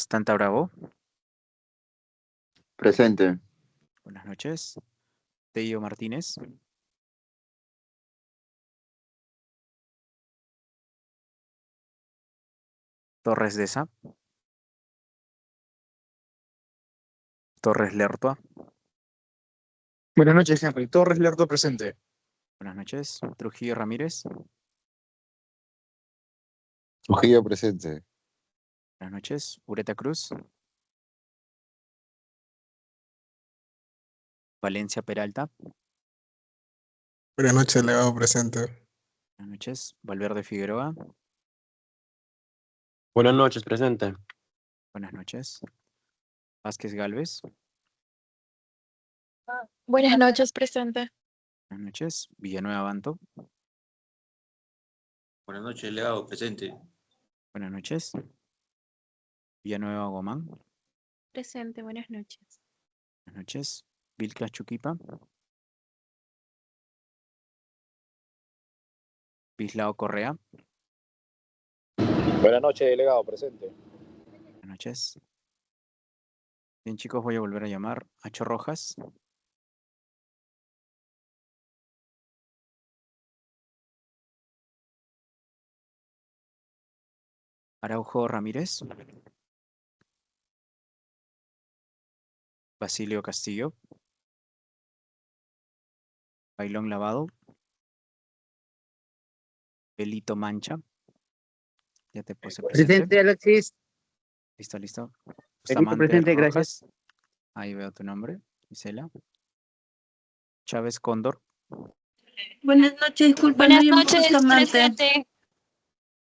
Stanta Bravo. Presente. Buenas noches. Tello Martínez. Torres Deza. Torres Lertua. Buenas noches, Henry. Torres Lerdo presente. Buenas noches. Trujillo Ramírez. Trujillo presente. Buenas noches. Ureta Cruz. Valencia Peralta. Buenas noches, delegado presente. Buenas noches. Valverde Figueroa. Buenas noches, presente. Buenas noches. Vázquez Galvez. Buenas noches, presente. Buenas noches. Villanueva Banto. Buenas noches, delegado presente. Buenas noches. Villanueva Guamán. Presente, buenas noches. Buenas noches. Vilclas Chuquipa. Bislao Correa. Buenas noches, delegado presente. Buenas noches. Bien, chicos, voy a volver a llamar a Cho Rojas. Araujo Ramírez. Basilio Castillo. Bailón Lavado. Belito Mancha. Ya te puse presente. Presente, Alexis. Listo, listo. Benito Bustamante presente, Rojas. gracias. Ahí veo tu nombre, Gisela. Chávez Cóndor. Buenas noches, disculpa, Buenas no llamo noches, Bustamante. presente.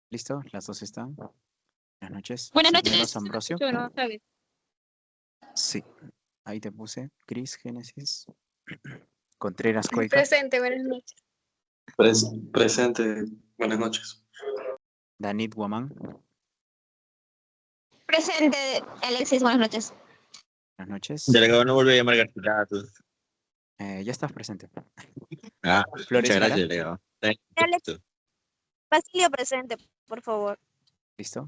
Listo, las dos están. Buenas noches. Buenas Cisneros noches. Ambrosio. Bueno, está bien. Sí, ahí te puse. Cris Génesis. Contreras Cueca. Presente, buenas noches. Presente. Buenas noches. Danit Guamán. Presente, Alexis, buenas noches. Buenas noches. Delegado, no vuelve a llamar Garcilaso. Ya estás presente. Muchas Flores Jara. gracias, delegado. Alex, Basilio presente, por favor. Listo.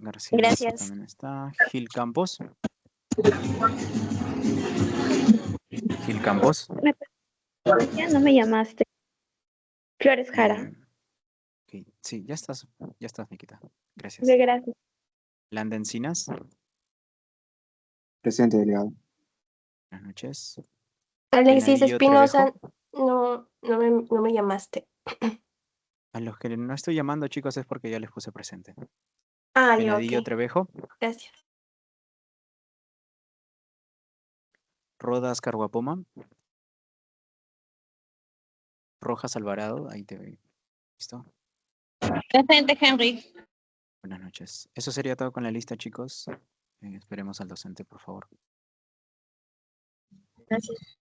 García Gracias. también está. Gil Campos. Gil Campos. Ya no me llamaste. Flores Jara. Ok, sí, ya estás, Nikita. Gracias. Gracias. Landa Encinas. Presente, delegado. Buenas noches. Alexis Venadillo Espinosa, Trevejo. no me llamaste. A los que no estoy llamando, chicos, es porque ya les puse presente. Ah, ya, Venadillo ok. Trevejo. Gracias. Rodas Carguapoma. Rojas Alvarado, ahí te veo. ¿Listo? Presente, Henry. Buenas noches. Eso sería todo con la lista, chicos. Esperemos al docente, por favor. Gracias.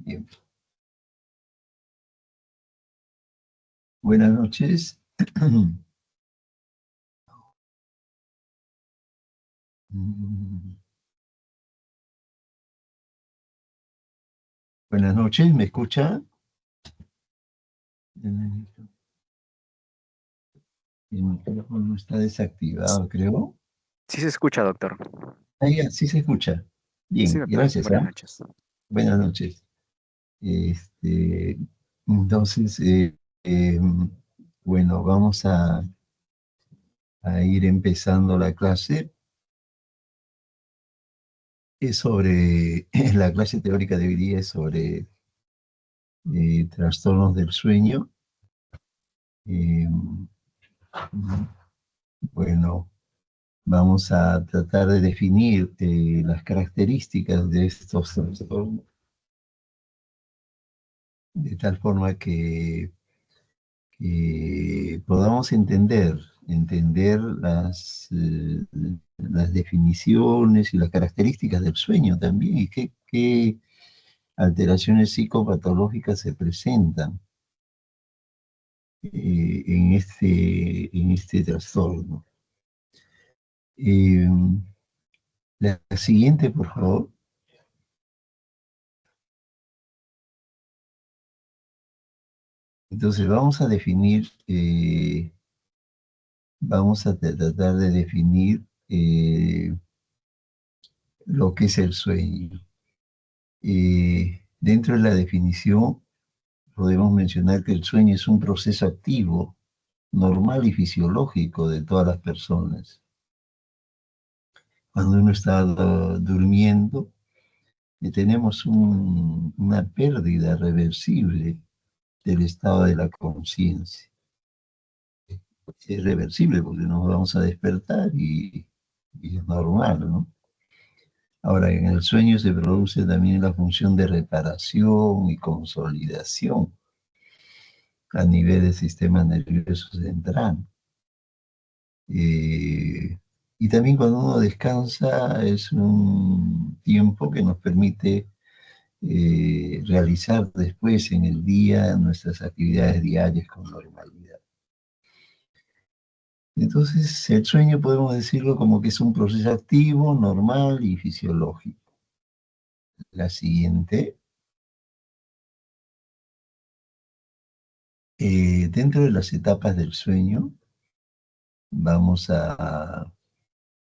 Bien. Buenas noches. Buenas noches, ¿me escucha? El micrófono está desactivado, creo. Sí se escucha, doctor. Ah, ya, sí se escucha. Sí, Bien, doctor. gracias. Buenas noches. Buenas noches. Entonces, bueno, vamos a ir empezando la clase. Es sobre, la clase teórica de hoy día es sobre trastornos del sueño. Bueno, vamos a tratar de definir las características de estos trastornos, de tal forma que podamos entender las definiciones y las características del sueño también, y qué alteraciones psicopatológicas se presentan en este trastorno. La siguiente, por favor. Entonces vamos a definir, vamos a tratar de definir lo que es el sueño. Dentro de la definición podemos mencionar que el sueño es un proceso activo, normal y fisiológico de todas las personas. Cuando uno está durmiendo, tenemos una pérdida reversible del estado de la conciencia. Es reversible porque nos vamos a despertar y es normal, ¿no? Ahora, en el sueño se produce también la función de reparación y consolidación a nivel del sistema nervioso central. Y también cuando uno descansa es un tiempo que nos permite realizar después en el día nuestras actividades diarias con normalidad. Entonces, el sueño podemos decirlo como que es un proceso activo, normal y fisiológico. La siguiente. Dentro de las etapas del sueño, vamos a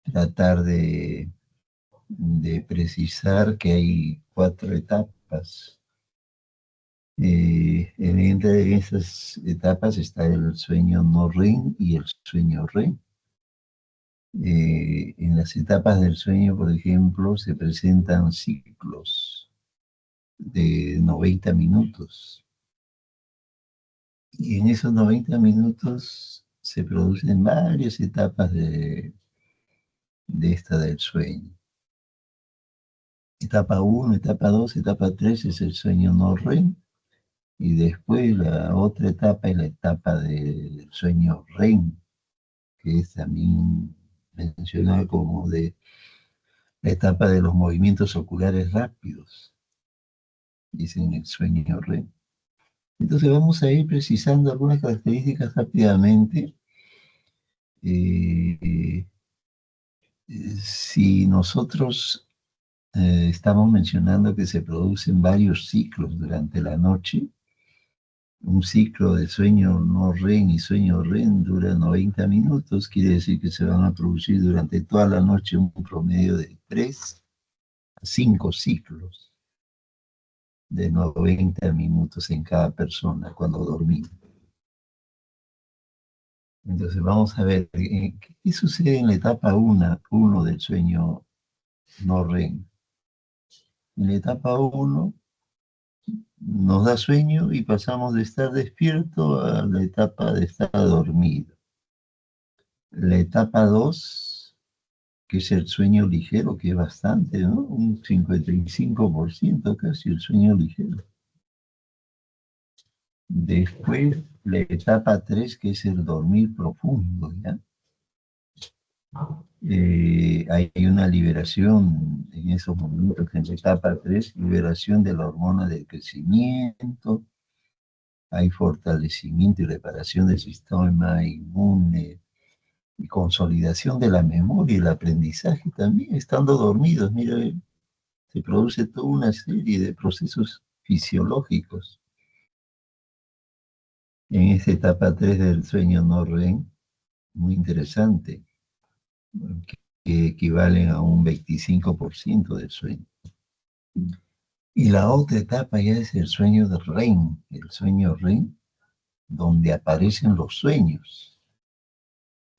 tratar de precisar que hay 4 etapas. Entre esas etapas está el sueño no REM y el sueño REM. En las etapas del sueño, por ejemplo, se presentan ciclos de 90 minutos. Y en esos 90 minutos se producen varias etapas de esta del sueño. Etapa 1, etapa 2, etapa 3 es el sueño no REM. Y después la otra etapa es la etapa del sueño REM, que es también mencionada como de la etapa de los movimientos oculares rápidos, dicen el sueño REM. Entonces vamos a ir precisando algunas características rápidamente. Si nosotros estamos mencionando que se producen varios ciclos durante la noche, un ciclo de sueño no REM y sueño REM dura 90 minutos, quiere decir que se van a producir durante toda la noche un promedio de 3 a 5 ciclos de 90 minutos en cada persona cuando dormimos. Entonces vamos a ver qué sucede en la etapa 1 del sueño no REM. En la etapa 1 nos da sueño y pasamos de estar despierto a la etapa de estar dormido. La etapa 2, que es el sueño ligero, que es bastante, ¿no? Un 55% casi el sueño ligero. Después, la etapa 3, que es el dormir profundo, ¿ya? Hay una liberación en esos momentos, en la etapa 3, liberación de la hormona del crecimiento, hay fortalecimiento y reparación del sistema inmune, y consolidación de la memoria y el aprendizaje también, estando dormidos. Mira, se produce toda una serie de procesos fisiológicos en esta etapa 3 del sueño no REM, muy interesante, que equivalen a un 25% del sueño. Y la otra etapa ya es el sueño de REM, el sueño REM, donde aparecen los sueños.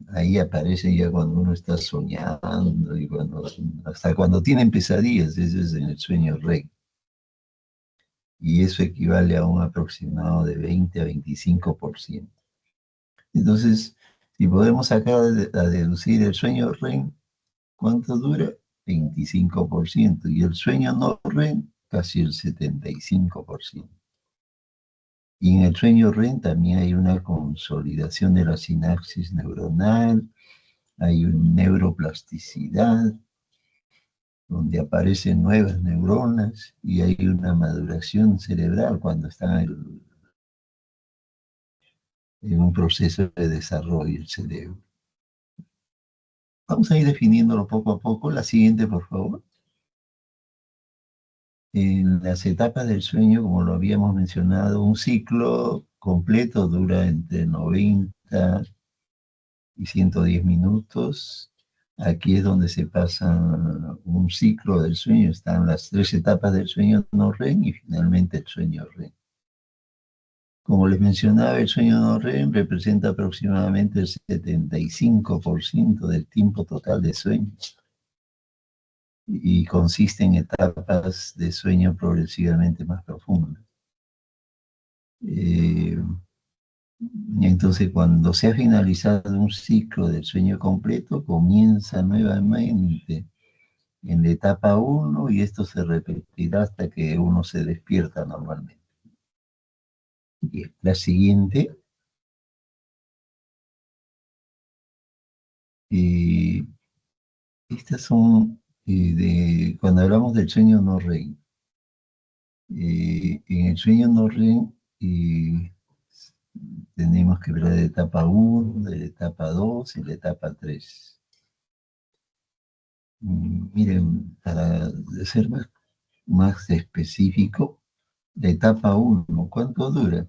Ahí aparece ya cuando uno está soñando, y hasta cuando tienen pesadillas, eso es en el sueño REM. Y eso equivale a un aproximado de 20 a 25%. Entonces, si podemos sacar a deducir el sueño REM, ¿cuánto dura? 25%. Y el sueño no REM, casi el 75%. Y en el sueño REM también hay una consolidación de la sinapsis neuronal, hay una neuroplasticidad, donde aparecen nuevas neuronas y hay una maduración cerebral cuando están en un proceso de desarrollo el cerebro. Vamos a ir definiéndolo poco a poco. La siguiente, por favor. En las etapas del sueño, como lo habíamos mencionado, un ciclo completo dura entre 90 y 110 minutos. Aquí es donde se pasa un ciclo del sueño. Están las 3 etapas del sueño no REM y finalmente el sueño REM. Como les mencionaba, el sueño no REM representa aproximadamente el 75% del tiempo total de sueño y consiste en etapas de sueño progresivamente más profundas. Entonces, cuando se ha finalizado un ciclo del sueño completo, comienza nuevamente en la etapa 1 y esto se repetirá hasta que uno se despierta normalmente. Bien, la siguiente. Estas son cuando hablamos del sueño no REM. En el sueño no REM tenemos que hablar de la etapa 1, de la etapa 2 y la etapa 3. Miren, para ser más específico, la etapa 1, ¿cuánto dura?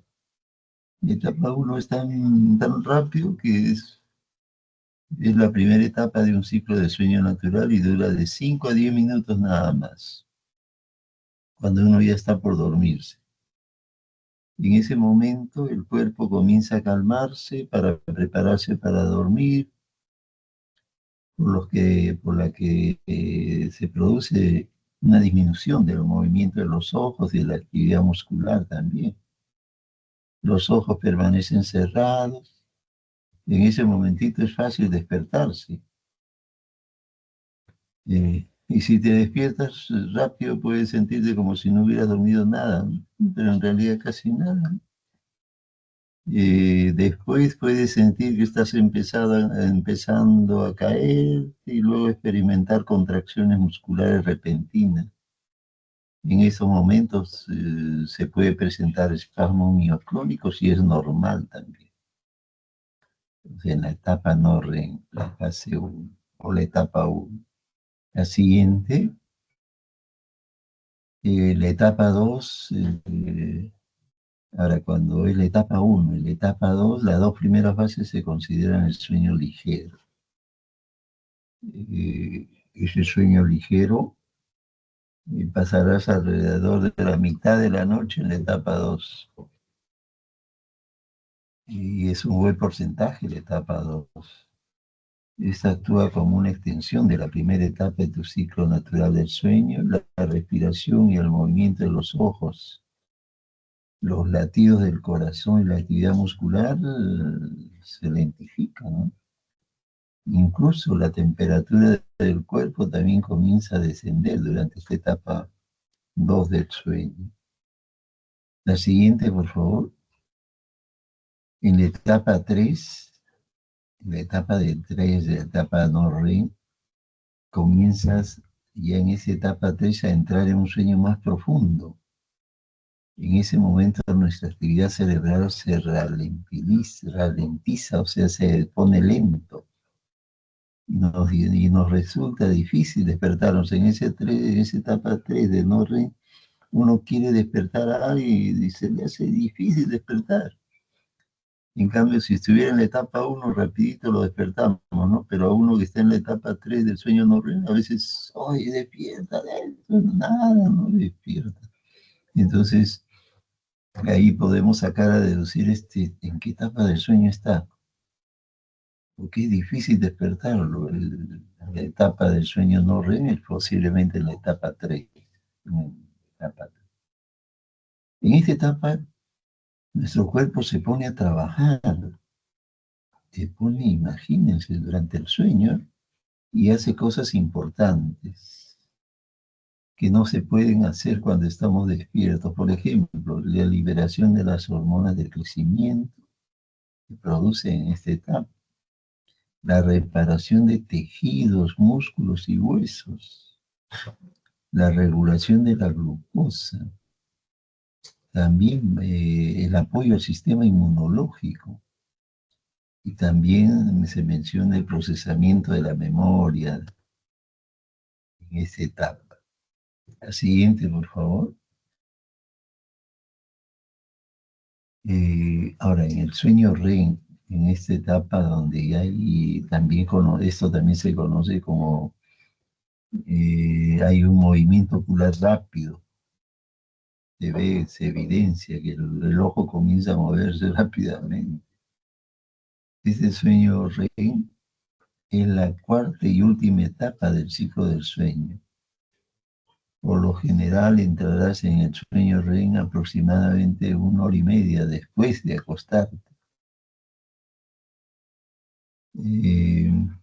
La etapa 1 es tan rápido que es la primera etapa de un ciclo de sueño natural y dura de 5 a 10 minutos nada más, cuando uno ya está por dormirse. En ese momento el cuerpo comienza a calmarse para prepararse para dormir, por la que se produce una disminución del movimiento de los ojos y de la actividad muscular también. Los ojos permanecen cerrados. En ese momentito es fácil despertarse. Y si te despiertas rápido puedes sentirte como si no hubieras dormido nada, ¿no? Pero en realidad casi nada. Después puedes sentir que estás empezando a caer y luego experimentar contracciones musculares repentinas. En esos momentos se puede presentar espasmos mioclónicos y es normal también. Entonces, en la etapa no REM, la fase 1 o la etapa 1. La siguiente, la etapa 2, ahora cuando es la etapa 1 y la etapa 2, las 2 primeras fases se consideran el sueño ligero. Ese sueño ligero pasarás alrededor de la mitad de la noche en la etapa 2. Y es un buen porcentaje la etapa 2. Esta actúa como una extensión de la primera etapa de tu ciclo natural del sueño, la respiración y el movimiento de los ojos, los latidos del corazón y la actividad muscular se lentifican, ¿no? Incluso la temperatura del cuerpo también comienza a descender durante esta etapa 2 del sueño. La siguiente, por favor. En la etapa 3, en la etapa de 3, de la etapa no REM, comienzas ya en esa etapa 3 a entrar en un sueño más profundo. En ese momento nuestra actividad cerebral se ralentiza, o sea, se pone lento. Y nos resulta difícil despertarnos. En esa etapa 3 de no REM, uno quiere despertar a alguien y se le hace difícil despertar. En cambio, si estuviera en la etapa 1, rapidito lo despertamos, ¿no? Pero a uno que está en la etapa 3 del sueño no REM, a veces, oye, despierta, nada, no despierta. Entonces, ahí podemos sacar a deducir en qué etapa del sueño está. Porque es difícil despertarlo. La etapa del sueño no REM es posiblemente en la etapa 3. En esta etapa, nuestro cuerpo se pone a trabajar. Se pone, imagínense, durante el sueño y hace cosas importantes que no se pueden hacer cuando estamos despiertos. Por ejemplo, la liberación de las hormonas del crecimiento que produce en esta etapa. La reparación de tejidos, músculos y huesos, la regulación de la glucosa, también el apoyo al sistema inmunológico, y también se menciona el procesamiento de la memoria en esta etapa. La siguiente, por favor. Ahora, en el sueño REM, en esta etapa donde hay también, esto también se conoce como, hay un movimiento ocular rápido. Se evidencia que el ojo comienza a moverse rápidamente. Este sueño REM es la cuarta y última etapa del ciclo del sueño. Por lo general entrarás en el sueño REM aproximadamente 1 hora y media después de acostarte. En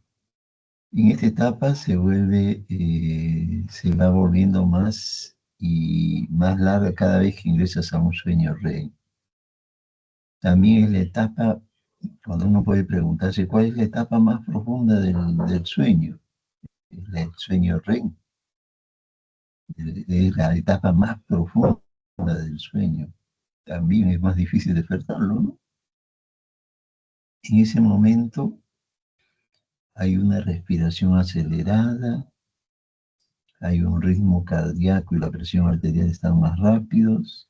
esta etapa se va volviendo más y más larga cada vez que ingresas a un sueño REM. También es la etapa, cuando uno puede preguntarse, ¿cuál es la etapa más profunda del sueño? El sueño REM. Es la etapa más profunda del sueño. También es más difícil despertarlo, ¿no? En ese momento hay una respiración acelerada, hay un ritmo cardíaco y la presión arterial están más rápidos,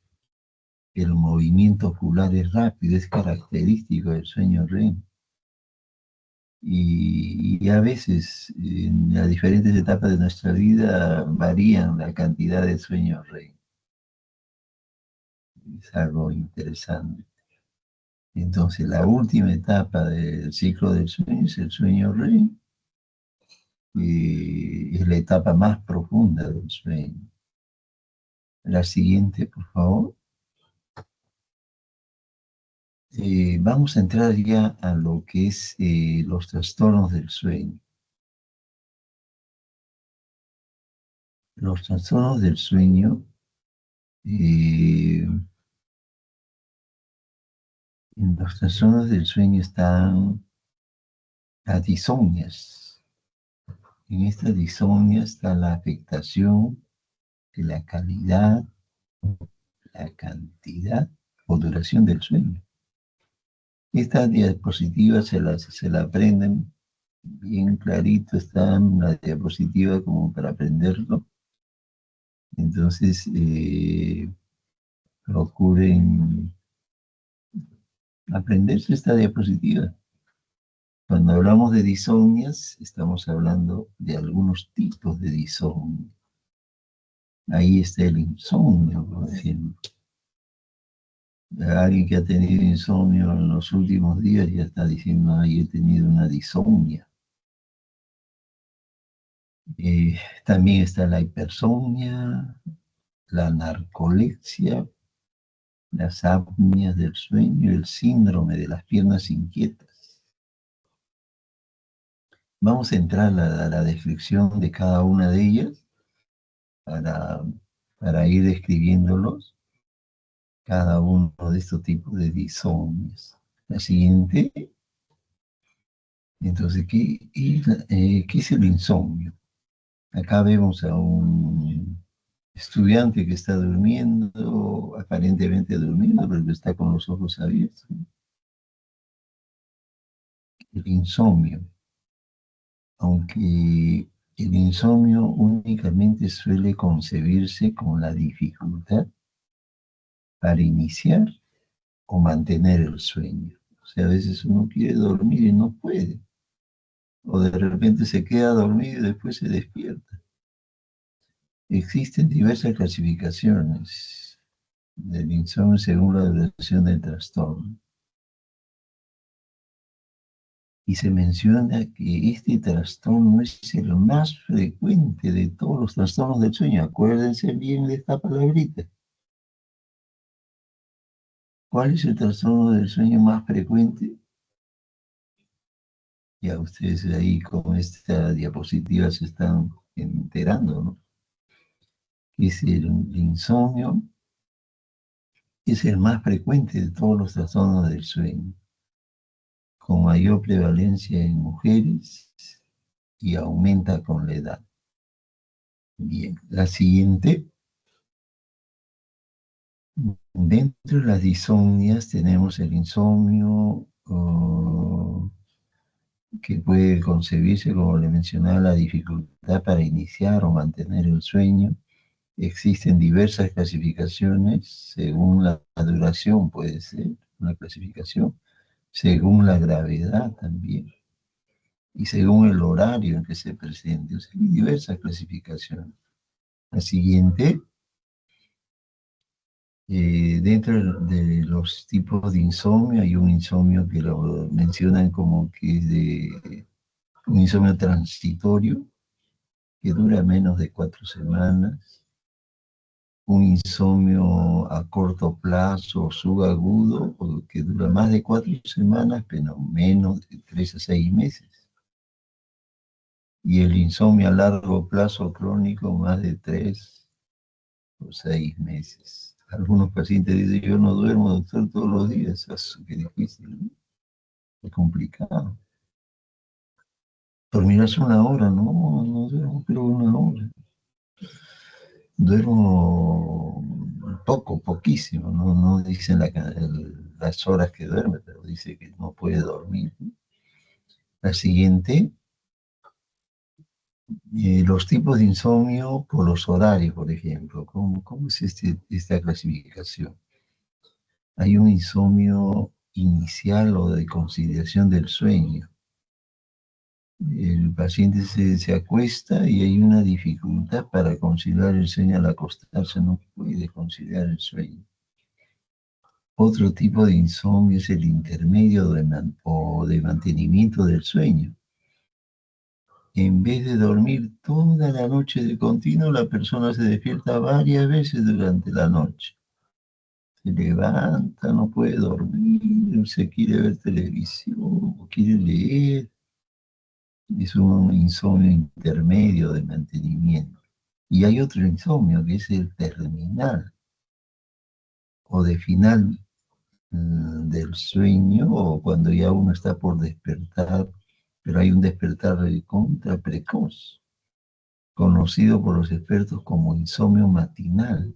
el movimiento ocular es rápido, es característico del sueño REM. Y a veces, en las diferentes etapas de nuestra vida, varían la cantidad de sueño REM. Es algo interesante. Entonces, la última etapa del ciclo del sueño es el sueño REM. Es la etapa más profunda del sueño. La siguiente, por favor. Vamos a entrar ya a lo que es los trastornos del sueño. Los trastornos del sueño en los trastornos del sueño están las disomnias. En esta disomnia está la afectación de la calidad, la cantidad o duración del sueño. Esta diapositiva se la aprenden bien clarito, está en la diapositiva como para aprenderlo. Entonces, procuren aprenderse esta diapositiva. Cuando hablamos de disomnias, estamos hablando de algunos tipos de disomnia. Ahí está el insomnio, por ejemplo. Alguien que ha tenido insomnio en los últimos días ya está diciendo, ay, he tenido una disomnia. También está la hipersomnia, la narcolepsia, las apnias del sueño, el síndrome de las piernas inquietas. Vamos a entrar a la descripción de cada una de ellas para ir describiéndolos, cada uno de estos tipos de disomnias. La siguiente. Entonces, ¿qué es el insomnio? Acá vemos a un estudiante que está durmiendo, aparentemente durmiendo, pero que está con los ojos abiertos. El insomnio. Aunque el insomnio únicamente suele concebirse con la dificultad para iniciar o mantener el sueño. O sea, a veces uno quiere dormir y no puede. O de repente se queda dormido y después se despierta. Existen diversas clasificaciones del insomnio según la duración del trastorno. Y se menciona que este trastorno es el más frecuente de todos los trastornos del sueño. Acuérdense bien de esta palabrita. ¿Cuál es el trastorno del sueño más frecuente? Ya ustedes ahí con esta diapositiva se están enterando, ¿no? Es el insomnio, es el más frecuente de todos los trastornos del sueño, con mayor prevalencia en mujeres y aumenta con la edad. Bien, la siguiente. Dentro de las disomnias tenemos el insomnio que puede concebirse, como le mencionaba, la dificultad para iniciar o mantener el sueño. Existen diversas clasificaciones, según la duración puede ser una clasificación, según la gravedad también, y según el horario en que se presente. O sea, hay diversas clasificaciones. La siguiente, dentro de los tipos de insomnio, hay un insomnio que lo mencionan como que es de un insomnio transitorio, que dura menos de 4 semanas, un insomnio a corto plazo, subagudo, que dura más de 4 semanas, pero menos de 3 a 6 meses. Y el insomnio a largo plazo crónico, más de 3 o 6 meses. Algunos pacientes dicen, yo no duermo, doctor, todos los días. Qué difícil, ¿no? Es complicado. ¿Dormirás una hora? No, no duermo, pero una hora. Duermo poco, poquísimo, no dicen las horas que duerme, pero dice que no puede dormir. La siguiente, los tipos de insomnio por los horarios, por ejemplo. ¿Cómo es esta clasificación? Hay un insomnio inicial o de conciliación del sueño. El paciente se acuesta y hay una dificultad para conciliar el sueño al acostarse, no puede conciliar el sueño. Otro tipo de insomnio es el intermedio o de mantenimiento del sueño. En vez de dormir toda la noche de continuo, la persona se despierta varias veces durante la noche. Se levanta, no puede dormir, se quiere ver televisión, o quiere leer. Es un insomnio intermedio de mantenimiento. Y hay otro insomnio que es el terminal o de final del sueño, o cuando ya uno está por despertar, pero hay un despertar contra precoz, conocido por los expertos como insomnio matinal.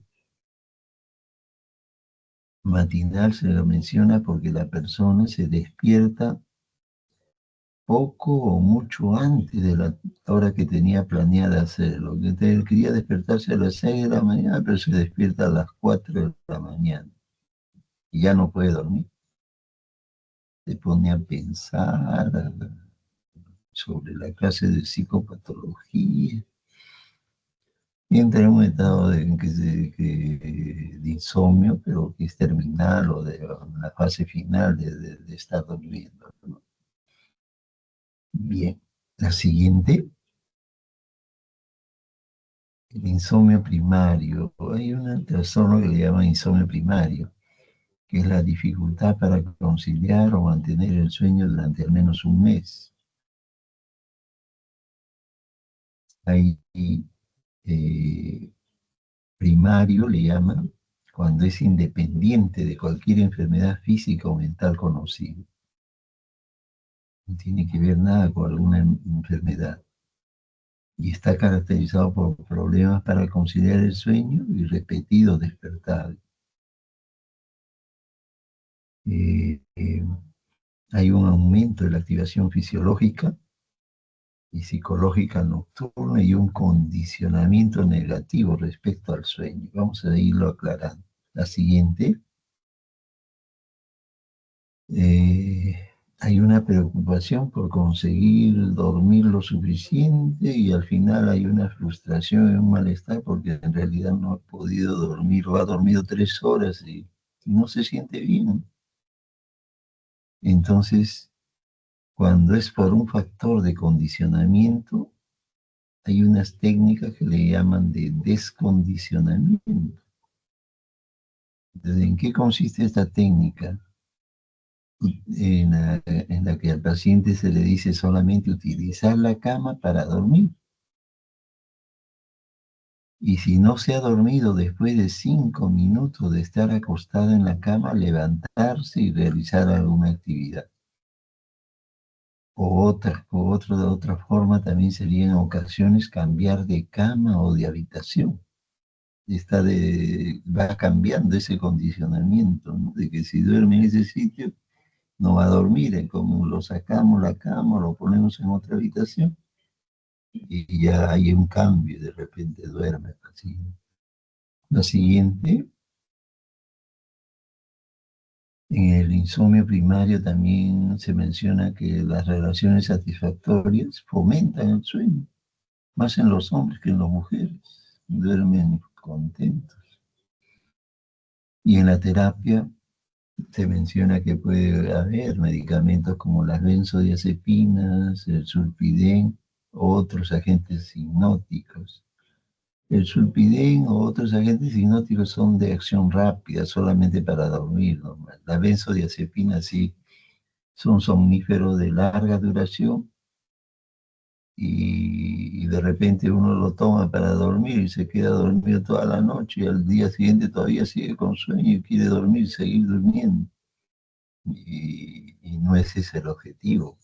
Matinal se lo menciona porque la persona se despierta poco o mucho antes de la hora que tenía planeada hacerlo. Él quería despertarse a las 6 de la mañana, pero se despierta a las 4 de la mañana y ya no puede dormir. Se pone a pensar sobre la clase de psicopatología y entra en un estado de insomnio, pero que es terminal o de la fase final de estar durmiendo, ¿no? Bien, la siguiente, el insomnio primario. Hay un trastorno que le llaman insomnio primario, que es la dificultad para conciliar o mantener el sueño durante al menos un mes. Hay primario, le llaman, cuando es independiente de cualquier enfermedad física o mental conocida. No tiene que ver nada con alguna enfermedad. y está caracterizado por problemas para conciliar el sueño y repetidos despertares. Hay un aumento de la activación fisiológica y psicológica nocturna y un condicionamiento negativo respecto al sueño. Vamos a irlo aclarando. La siguiente. Hay una preocupación por conseguir dormir lo suficiente y al final hay una frustración y un malestar porque en realidad no ha podido dormir o ha dormido 3 horas y no se siente bien. Entonces, cuando es por un factor de condicionamiento, hay unas técnicas que le llaman de descondicionamiento. Entonces, ¿en qué consiste esta técnica? En la que al paciente se le dice solamente utilizar la cama para dormir. Y si no se ha dormido después de 5 minutos de estar acostado en la cama, levantarse y realizar alguna actividad. De otra forma también sería en ocasiones cambiar de cama o de habitación. Va cambiando ese condicionamiento, ¿no? De que si duerme en ese sitio, no va a dormir, como lo sacamos la cama, lo ponemos en otra habitación y ya hay un cambio, de repente duerme así. La siguiente, en el insomnio primario también se menciona que las relaciones satisfactorias fomentan el sueño, más en los hombres que en las mujeres, duermen contentos. Y en la terapia se menciona que puede haber medicamentos como las benzodiazepinas, el sulpidem o otros agentes hipnóticos. El sulpidem o otros agentes hipnóticos son de acción rápida, solamente para dormir, ¿no? La benzodiazepina sí son somníferos de larga duración y de repente uno lo toma para dormir y se queda dormido toda la noche y al día siguiente todavía sigue con sueño y quiere dormir, seguir durmiendo. Y no ese es el objetivo.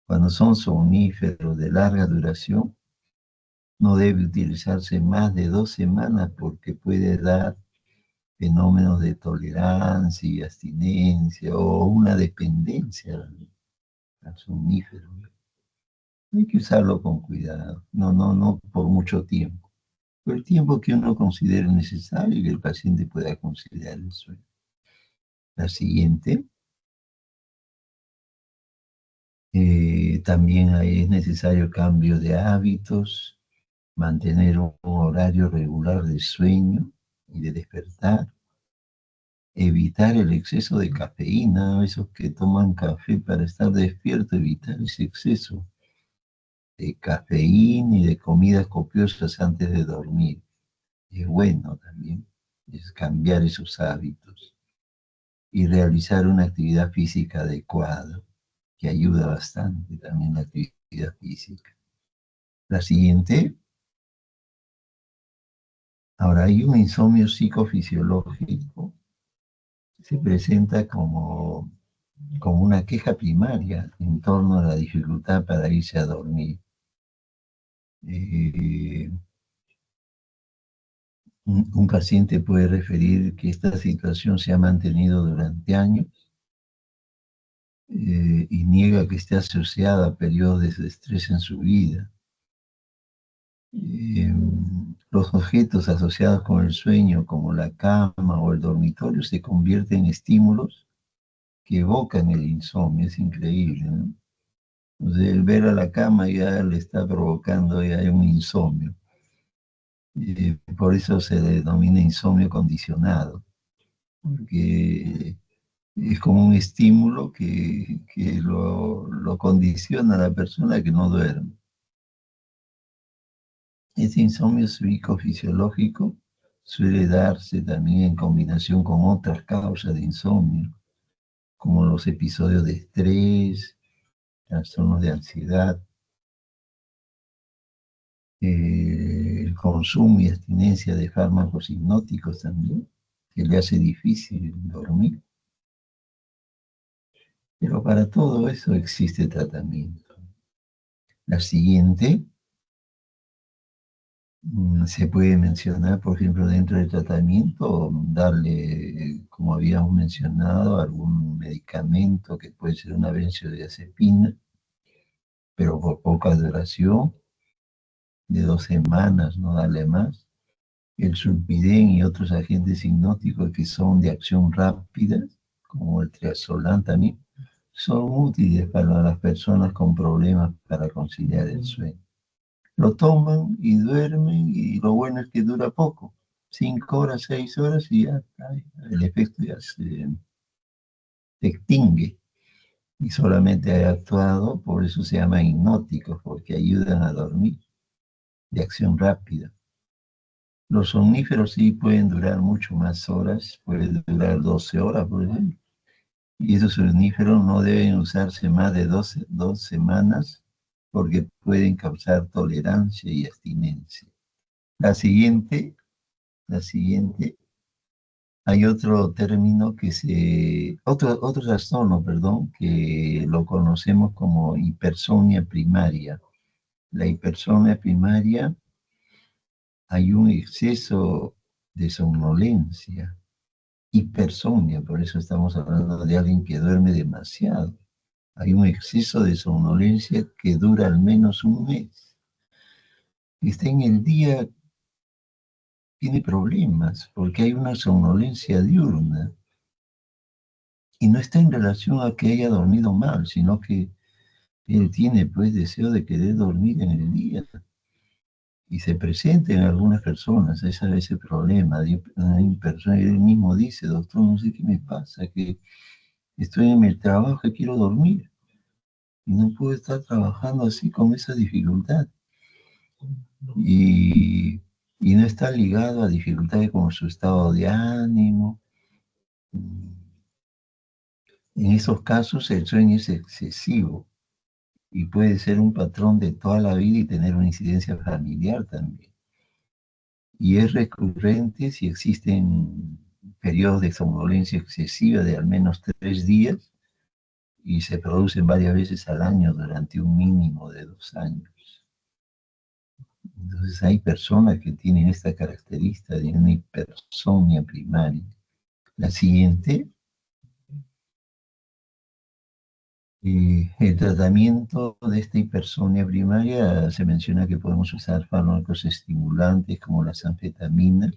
Cuando son somníferos de larga duración, no debe utilizarse más de 2 semanas porque puede dar fenómenos de tolerancia y abstinencia o una dependencia al somnífero. Hay que usarlo con cuidado, no por mucho tiempo, por el tiempo que uno considere necesario y que el paciente pueda conciliar el sueño. La siguiente. También ahí es necesario cambio de hábitos, mantener un horario regular de sueño y de despertar, evitar el exceso de cafeína, esos que toman café para estar despierto, evitar ese exceso de cafeína y de comidas copiosas antes de dormir. Es bueno también, es cambiar esos hábitos y realizar una actividad física adecuada, que ayuda bastante también la actividad física. La siguiente. Ahora, hay un insomnio psicofisiológico. Se presenta como una queja primaria en torno a la dificultad para irse a dormir. Un paciente puede referir que esta situación se ha mantenido durante años y niega que esté asociada a periodos de estrés en su vida. Los objetos asociados con el sueño, como la cama o el dormitorio, se convierten en estímulos que evocan el insomnio. Es increíble, ¿no? O sea, el ver a la cama ya le está provocando ya un insomnio. Por eso se denomina insomnio condicionado, porque es como un estímulo que lo condiciona a la persona que no duerme. Este insomnio psicofisiológico suele darse también en combinación con otras causas de insomnio, como los episodios de estrés, trastornos de ansiedad, el consumo y abstinencia de fármacos hipnóticos también, que le hace difícil dormir. Pero para todo eso existe tratamiento. La siguiente. Se puede mencionar, por ejemplo, dentro del tratamiento, darle, como habíamos mencionado, algún medicamento que puede ser una benzodiazepina, pero por poca duración, de 2 semanas, no darle más. El sulpidem y otros agentes hipnóticos que son de acción rápida, como el triazolán también, son útiles para las personas con problemas para conciliar el sueño. Lo toman y duermen y lo bueno es que dura poco, 5 horas, 6 horas y ya está, el efecto ya se extingue y solamente ha actuado, por eso se llaman hipnóticos, porque ayudan a dormir de acción rápida. Los somníferos sí pueden durar mucho más horas, pueden durar 12 horas, por ejemplo. Y esos somníferos no deben usarse más de 2 semanas porque pueden causar tolerancia y abstinencia. La siguiente, hay otro término otro trastorno, perdón, que lo conocemos como hipersomnia primaria. La hipersomnia primaria, hay un exceso de somnolencia, hipersomnia, por eso estamos hablando de alguien que duerme demasiado. Hay un exceso de somnolencia que dura al menos un mes. Está en el día, tiene problemas, porque hay una somnolencia diurna. Y no está en relación a que haya dormido mal, sino que él tiene pues deseo de querer dormir en el día. Y se presenta en algunas personas ese problema. Hay personas, él mismo dice, doctor, no sé qué me pasa, que estoy en el trabajo y quiero dormir. Y no puedo estar trabajando así con esa dificultad. Y no está ligado a dificultades como su estado de ánimo. En esos casos el sueño es excesivo y puede ser un patrón de toda la vida y tener una incidencia familiar también. Y es recurrente si existen periodos de somnolencia excesiva de al menos 3 días y se producen varias veces al año durante un mínimo de 2 años. Entonces hay personas que tienen esta característica de una hipersomnia primaria. La siguiente, el tratamiento de esta hipersomnia primaria, se menciona que podemos usar fármacos estimulantes como las anfetaminas,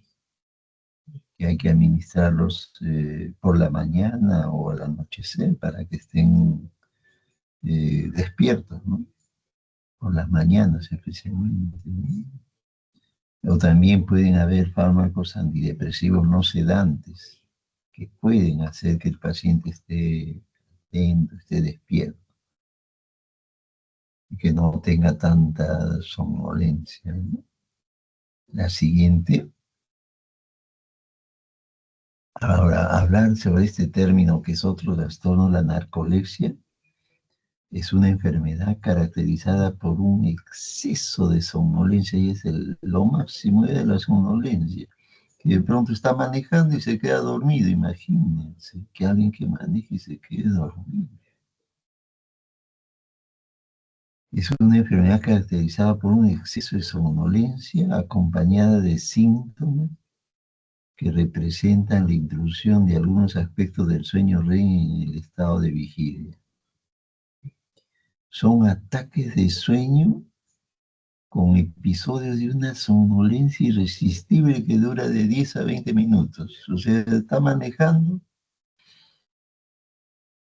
que hay que administrarlos por la mañana o al anochecer para que estén despiertos, ¿no? Por las mañanas especialmente, ¿no? O también pueden haber fármacos antidepresivos no sedantes que pueden hacer que el paciente esté atento, esté despierto y que no tenga tanta somnolencia, ¿no? La siguiente. Ahora, hablar sobre este término que es otro trastorno, la narcolepsia, es una enfermedad caracterizada por un exceso de somnolencia y es lo máximo de la somnolencia. Que de pronto está manejando y se queda dormido. Imagínense que alguien que maneje y se quede dormido. Es una enfermedad caracterizada por un exceso de somnolencia acompañada de síntomas que representan la intrusión de algunos aspectos del sueño REM en el estado de vigilia. Son ataques de sueño con episodios de una somnolencia irresistible que dura de 10 a 20 minutos. O sea, está manejando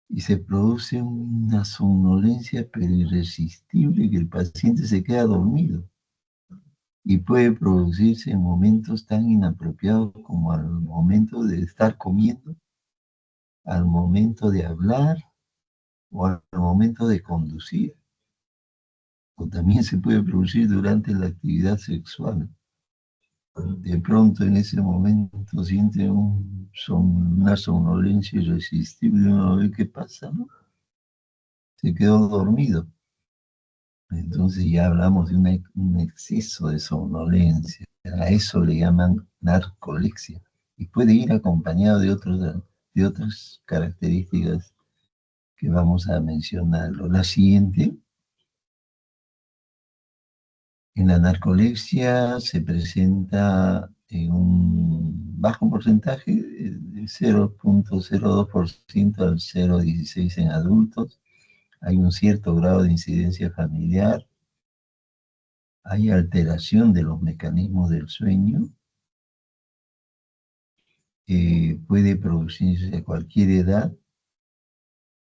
y se produce una somnolencia pero irresistible que el paciente se queda dormido. Y puede producirse en momentos tan inapropiados como al momento de estar comiendo, al momento de hablar o al momento de conducir. O también se puede producir durante la actividad sexual. De pronto en ese momento siente una somnolencia irresistible, uno ve qué pasa, ¿no? Se quedó dormido. Entonces ya hablamos de un exceso de somnolencia. A eso le llaman narcolepsia. Y puede ir acompañado de otras características que vamos a mencionarlo. La siguiente. En la narcolepsia se presenta en un bajo porcentaje, de 0,02% al 0,16% en adultos. Hay un cierto grado de incidencia familiar. Hay alteración de los mecanismos del sueño. Puede producirse a cualquier edad,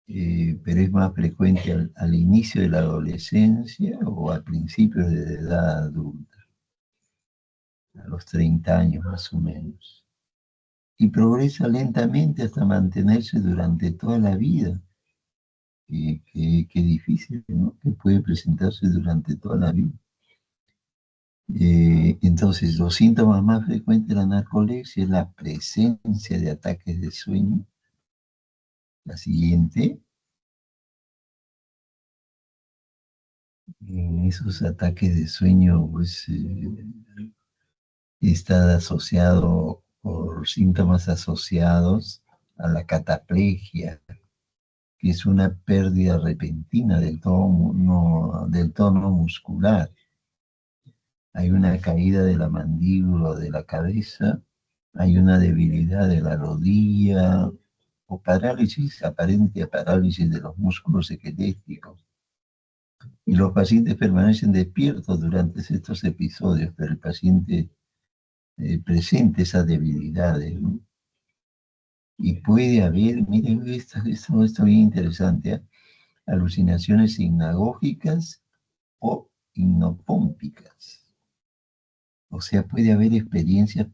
pero es más frecuente al inicio de la adolescencia o a principios de la edad adulta, a los 30 años más o menos. Y progresa lentamente hasta mantenerse durante toda la vida. Qué difícil, ¿no? Que puede presentarse durante toda la vida. Entonces, los síntomas más frecuentes de la narcolepsia es la presencia de ataques de sueño. La siguiente. En esos ataques de sueño, pues, está asociado por síntomas asociados a la cataplegia, que es una pérdida repentina del tono muscular. Hay una caída de la mandíbula o de la cabeza, hay una debilidad de la rodilla o parálisis, aparente parálisis de los músculos esqueléticos. Y los pacientes permanecen despiertos durante estos episodios, pero el paciente presenta esas debilidades, ¿no? Y puede haber, miren, esto es bien interesante, ¿eh? Alucinaciones hipnagógicas o hipnopómpicas. O sea, puede haber experiencias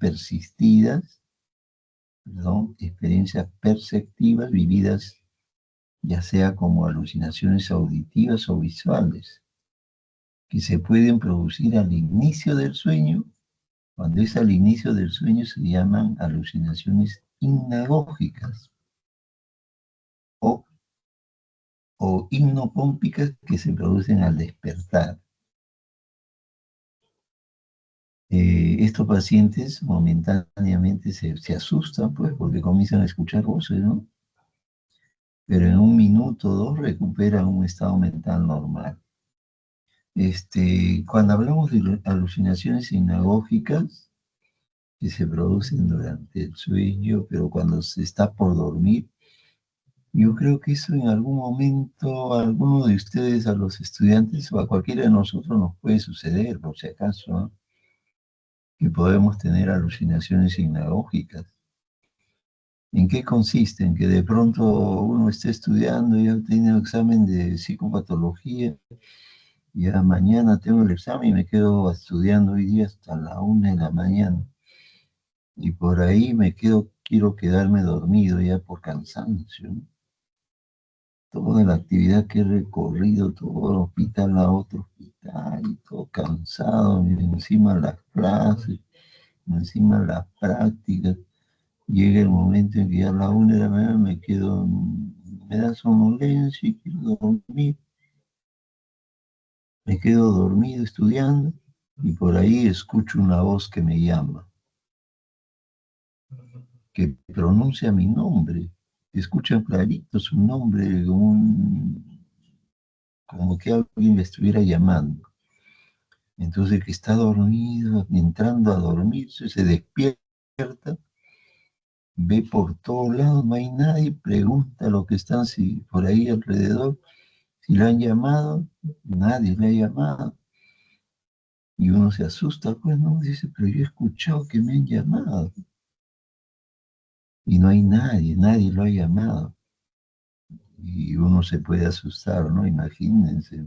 experiencias perceptivas vividas ya sea como alucinaciones auditivas o visuales, que se pueden producir al inicio del sueño. Cuando es al inicio del sueño se llaman alucinaciones hipnagógicas o hipnopómpicas, que se producen al despertar. Estos pacientes momentáneamente se asustan, pues, porque comienzan a escuchar voces, ¿no? Pero en 1 minuto o 2 recuperan un estado mental normal. Cuando hablamos de alucinaciones hipnagógicas, que se producen durante el sueño, pero cuando se está por dormir, yo creo que eso en algún momento a alguno de ustedes, a los estudiantes o a cualquiera de nosotros nos puede suceder, por si acaso, ¿no? Que podemos tener alucinaciones hipnagógicas. ¿En qué consiste? En que de pronto uno esté estudiando, ya tiene un examen de psicopatología, ya mañana tengo el examen y me quedo estudiando hoy día hasta la 1 de la mañana. Y por ahí quiero quedarme dormido ya por cansancio, ¿no? Toda la actividad que he recorrido, todo el hospital a otro hospital, y todo cansado, y encima las clases, encima las prácticas. Llega el momento en que ya a la 1 de la mañana me da somnolencia y quiero dormir. Me quedo dormido estudiando y por ahí escucho una voz que me llama, que pronuncia mi nombre. Escucha clarito su nombre, como que alguien me estuviera llamando. Entonces el que está dormido, entrando a dormirse, se despierta, ve por todos lados, no hay nadie, pregunta a los que están por ahí alrededor si le han llamado, nadie le ha llamado. Y uno se asusta, pues, ¿no? Dice, pero yo he escuchado que me han llamado. Y no hay nadie lo ha llamado. Y uno se puede asustar, ¿no? Imagínense.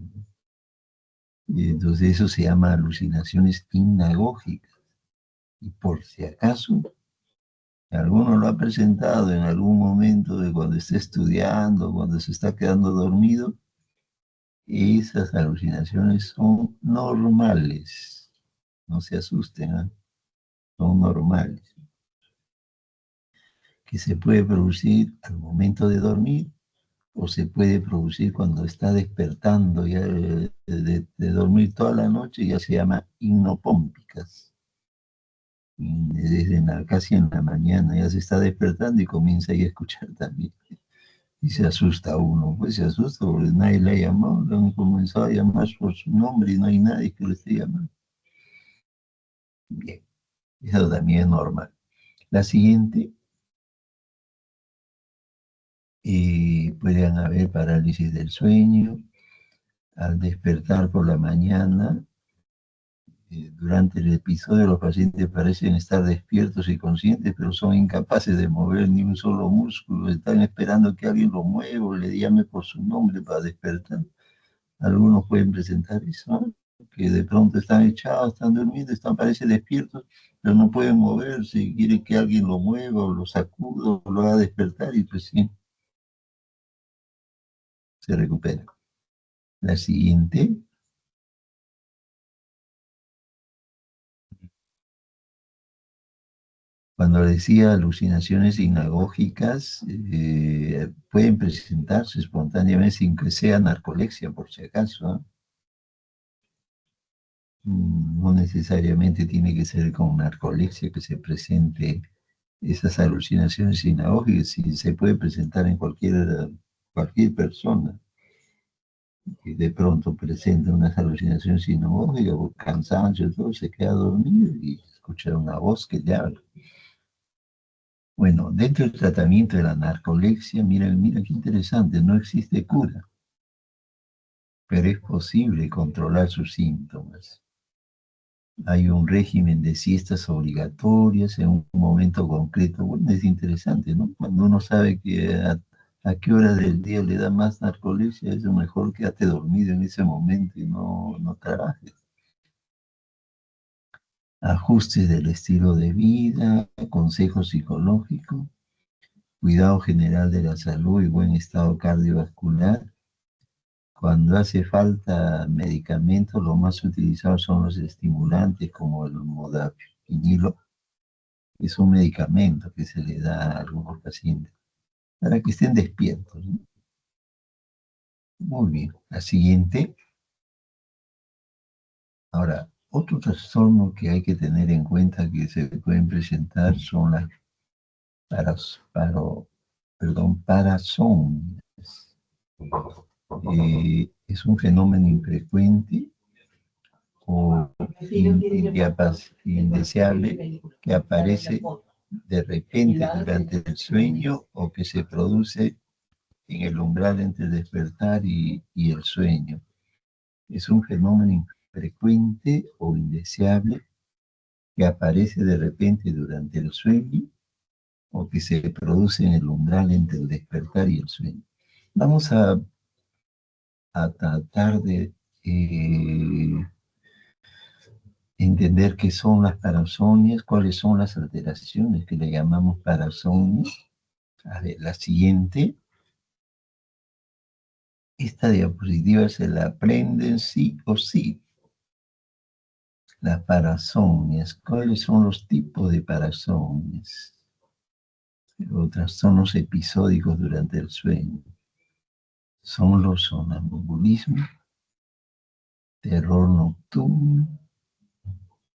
Y entonces eso se llama alucinaciones hipnagógicas. Y por si acaso, alguno lo ha presentado en algún momento de cuando está estudiando, cuando se está quedando dormido, esas alucinaciones son normales. No se asusten, ¿eh? Son normales. Que se puede producir al momento de dormir o se puede producir cuando está despertando ya de dormir toda la noche, ya se llama hipnopómpicas. Casi en la mañana ya se está despertando y comienza ahí a escuchar también. Y se asusta uno, pues se asusta porque nadie le ha llamado, le han comenzado a llamar por su nombre y no hay nadie que le esté llamando. Bien, eso también es normal. La siguiente, pueden haber parálisis del sueño, al despertar por la mañana. Durante el episodio los pacientes parecen estar despiertos y conscientes, pero son incapaces de mover ni un solo músculo. Están esperando que alguien lo mueva o le llame por su nombre para despertar. Algunos pueden presentar eso, ¿no? Que de pronto están echados, están durmiendo, parecen despiertos, pero no pueden moverse y quieren que alguien lo mueva o lo sacuda o lo haga despertar y pues sí, se recupera. La siguiente. Cuando decía alucinaciones sinagógicas, pueden presentarse espontáneamente sin que sea narcolepsia, por si acaso, ¿eh? No necesariamente tiene que ser con narcolepsia que se presente esas alucinaciones sinagógicas, sí, se puede presentar en cualquier persona que de pronto presenta unas alucinaciones sinagógicas o cansancio, todo, se queda dormido y escucha una voz que le habla. Bueno, dentro del tratamiento de la narcolepsia, mira qué interesante, no existe cura, pero es posible controlar sus síntomas. Hay un régimen de siestas obligatorias en un momento concreto. Bueno, es interesante, ¿no? Cuando uno sabe que a qué hora del día le da más narcolepsia, es mejor quédate dormido en ese momento y no trabajes. Ajustes del estilo de vida, consejo psicológico, cuidado general de la salud y buen estado cardiovascular. Cuando hace falta medicamentos, los más utilizados son los estimulantes como el modafinilo. Es un medicamento que se le da a algunos pacientes para que estén despiertos, ¿no? Muy bien. La siguiente. Ahora, otro trastorno que hay que tener en cuenta que se pueden presentar son las parasomnias. Es un fenómeno infrecuente o indeseable que aparece de repente durante el sueño o que se produce en el umbral entre el despertar y el sueño. Es un fenómeno infrecuente o indeseable que aparece de repente durante el sueño o que se produce en el umbral entre el despertar y el sueño. Vamos a tratar de entender qué son las parasomnias, cuáles son las alteraciones que le llamamos parasomnia. A ver, la siguiente. Esta diapositiva se la aprenden sí o sí. Las parasomnias. ¿Cuáles son los tipos de parasomnias? O trastornos episódicos durante el sueño. Son los sonambulismos, terror nocturno,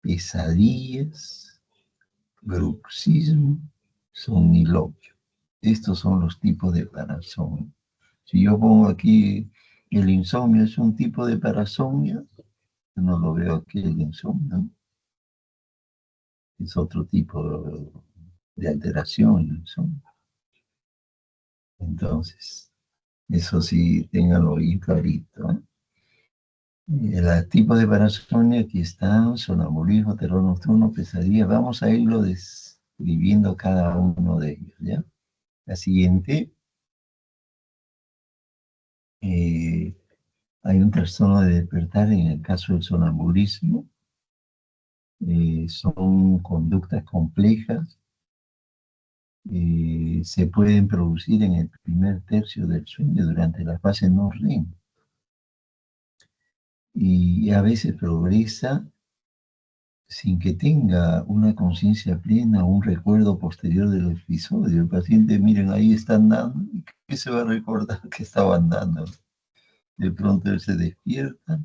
pesadillas, bruxismo, somniloquio. Estos son los tipos de parasomnia. Si yo pongo aquí el insomnio es un tipo de parasomnia, no lo veo aquí el insomnio, ¿no? Es otro tipo de alteración el insomnio. Entonces, eso sí, ténganlo bien clarito, ¿eh? El tipo de parasomnia aquí están, sonambulismo, terror nocturno, pesadilla. Vamos a irlo describiendo cada uno de ellos, ¿ya? La siguiente. Hay un trastorno de despertar en el caso del sonambulismo. Son conductas complejas. Se pueden producir en el primer tercio del sueño durante la fase no REM. Y a veces progresa sin que tenga una conciencia plena o un recuerdo posterior del episodio. El paciente, miren, ahí está andando, ¿qué se va a recordar que estaba andando? De pronto él se despierta,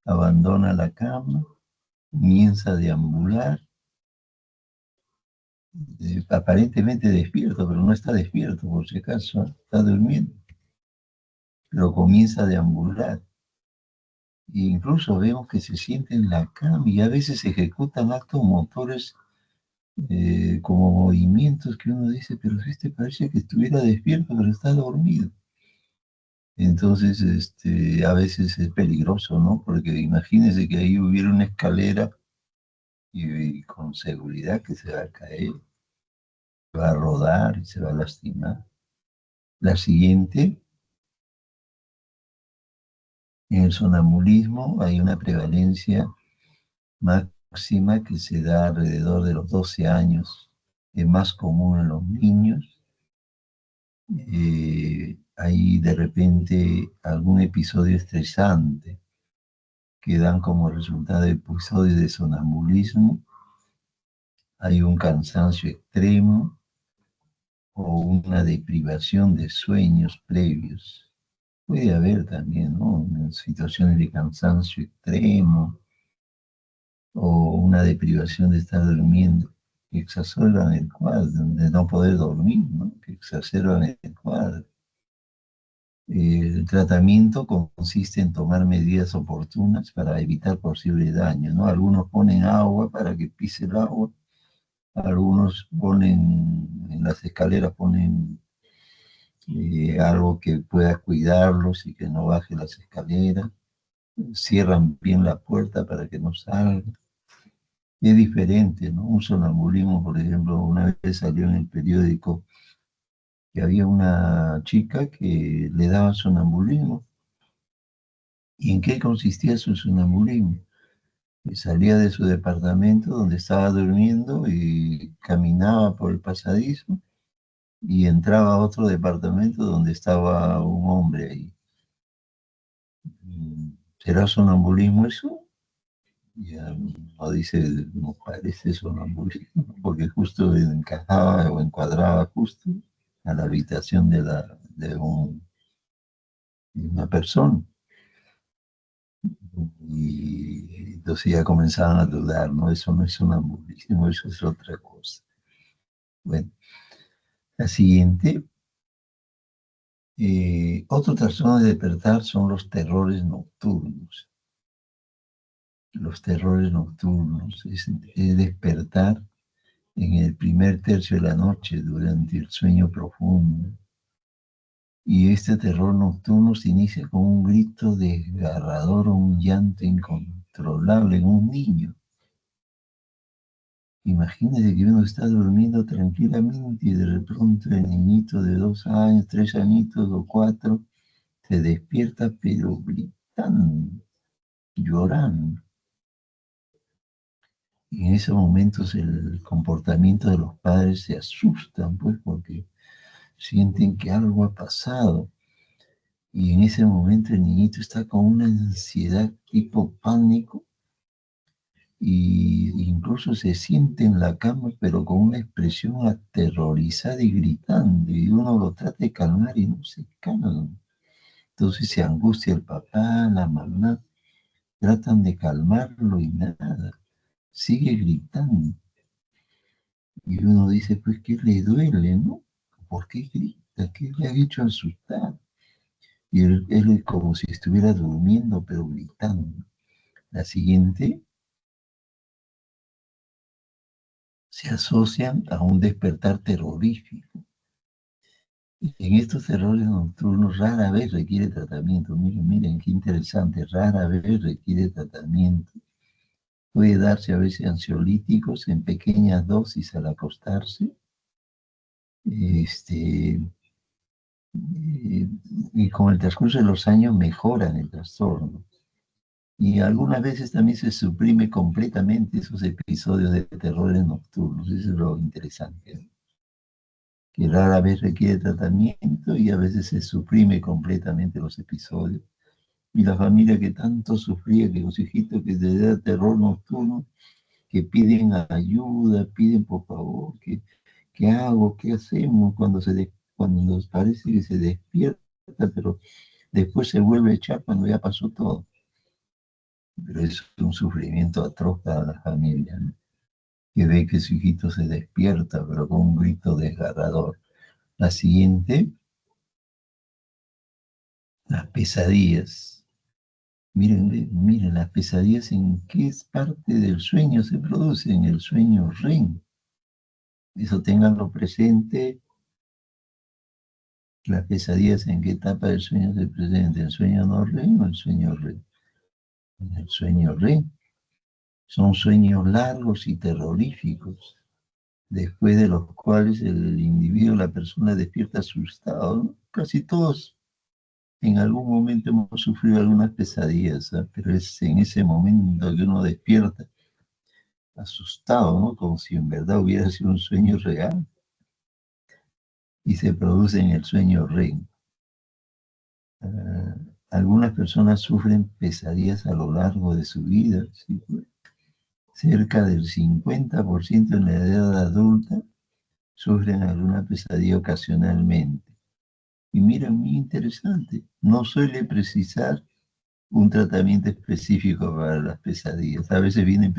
abandona la cama, comienza a deambular, aparentemente despierto, pero no está despierto, por si acaso, está durmiendo. pero comienza a deambular. E incluso vemos que se siente en la cama y a veces se ejecutan actos motores como movimientos que uno dice, pero este parece que estuviera despierto, pero está dormido. Entonces, a veces es peligroso, ¿no? Porque imagínense que ahí hubiera una escalera y con seguridad que se va a caer, va a rodar y se va a lastimar. La siguiente, en el sonambulismo hay una prevalencia máxima que se da alrededor de los 12 años, es más común en los niños. Hay de repente algún episodio estresante que dan como resultado episodios de sonambulismo. Hay un cansancio extremo o una deprivación de sueños previos. Puede haber también, ¿no?, situaciones de cansancio extremo o una deprivación de estar durmiendo que exacerban el cuadro, de no poder dormir, ¿no?, que exacerban el cuadro. El tratamiento consiste en tomar medidas oportunas para evitar posibles daños, ¿no? Algunos ponen agua para que pise el agua, algunos ponen, en las escaleras ponen algo que pueda cuidarlos y que no baje las escaleras, cierran bien la puerta para que no salga. Es diferente, ¿no? Un sonambulismo, por ejemplo, una vez salió en el periódico que había una chica que le daba sonambulismo. ¿Y en qué consistía su sonambulismo? Que salía de su departamento donde estaba durmiendo y caminaba por el pasadizo y entraba a otro departamento donde estaba un hombre ahí. ¿Será sonambulismo eso? Ya no dice, no parece sonambulismo, porque justo encajaba o encuadraba justo a la habitación de una persona. Y entonces ya comenzaban a dudar, ¿no? Eso no es sonambulismo, eso es otra cosa. Bueno, la siguiente. Otro trastorno de despertar son los terrores nocturnos. Los terrores nocturnos es despertar en el primer tercio de la noche durante el sueño profundo. Y este terror nocturno se inicia con un grito desgarrador o un llanto incontrolable en un niño. Imagínese que uno está durmiendo tranquilamente y de pronto el niñito de 2 años, 3 añitos o 4 se despierta pero gritando, llorando. Y en esos momentos el comportamiento de los padres se asustan, pues, porque sienten que algo ha pasado. Y en ese momento el niñito está con una ansiedad tipo pánico y incluso se siente en la cama, pero con una expresión aterrorizada y gritando. Y uno lo trata de calmar y no se calma. Entonces se angustia el papá, la mamá, tratan de calmarlo y nada. Sigue gritando. Y uno dice, pues, ¿qué le duele, no? ¿Por qué grita? ¿Qué le ha hecho asustar? Y él es como si estuviera durmiendo, pero gritando. La siguiente se asocian a un despertar terrorífico. En estos terrores nocturnos rara vez requiere tratamiento. Miren, qué interesante, rara vez requiere tratamiento. Puede darse a veces ansiolíticos en pequeñas dosis al acostarse. Y con el transcurso de los años mejoran el trastorno. Y algunas veces también se suprime completamente esos episodios de terrores nocturnos. Eso es lo interesante, ¿no? Que rara vez requiere tratamiento y a veces se suprime completamente los episodios. Y la familia que tanto sufría, que los hijitos que se da terror nocturno, que piden ayuda, piden por favor, ¿qué hago? ¿Qué hacemos? Cuando nos parece que se despierta, pero después se vuelve a echar cuando ya pasó todo. Pero es un sufrimiento atroz para la familia, ¿no? Que ve que su hijito se despierta, pero con un grito desgarrador. La siguiente Las pesadillas. Miren, las pesadillas en qué parte del sueño se producen, en el sueño REM. Eso ténganlo presente. Las pesadillas en qué etapa del sueño se presentan, ¿el sueño no REM o el sueño REM? En el sueño REM. Son sueños largos y terroríficos, después de los cuales el individuo, la persona despierta asustado, ¿no? Casi todos en algún momento hemos sufrido algunas pesadillas, ¿sabes? Pero es en ese momento que uno despierta asustado, ¿no? Como si en verdad hubiera sido un sueño real. Y se produce en el sueño REM. Algunas personas sufren pesadillas a lo largo de su vida, ¿sí? Cerca del 50% en la edad adulta sufren alguna pesadilla ocasionalmente. Y mira, muy interesante, no suele precisar un tratamiento específico para las pesadillas. A veces vienen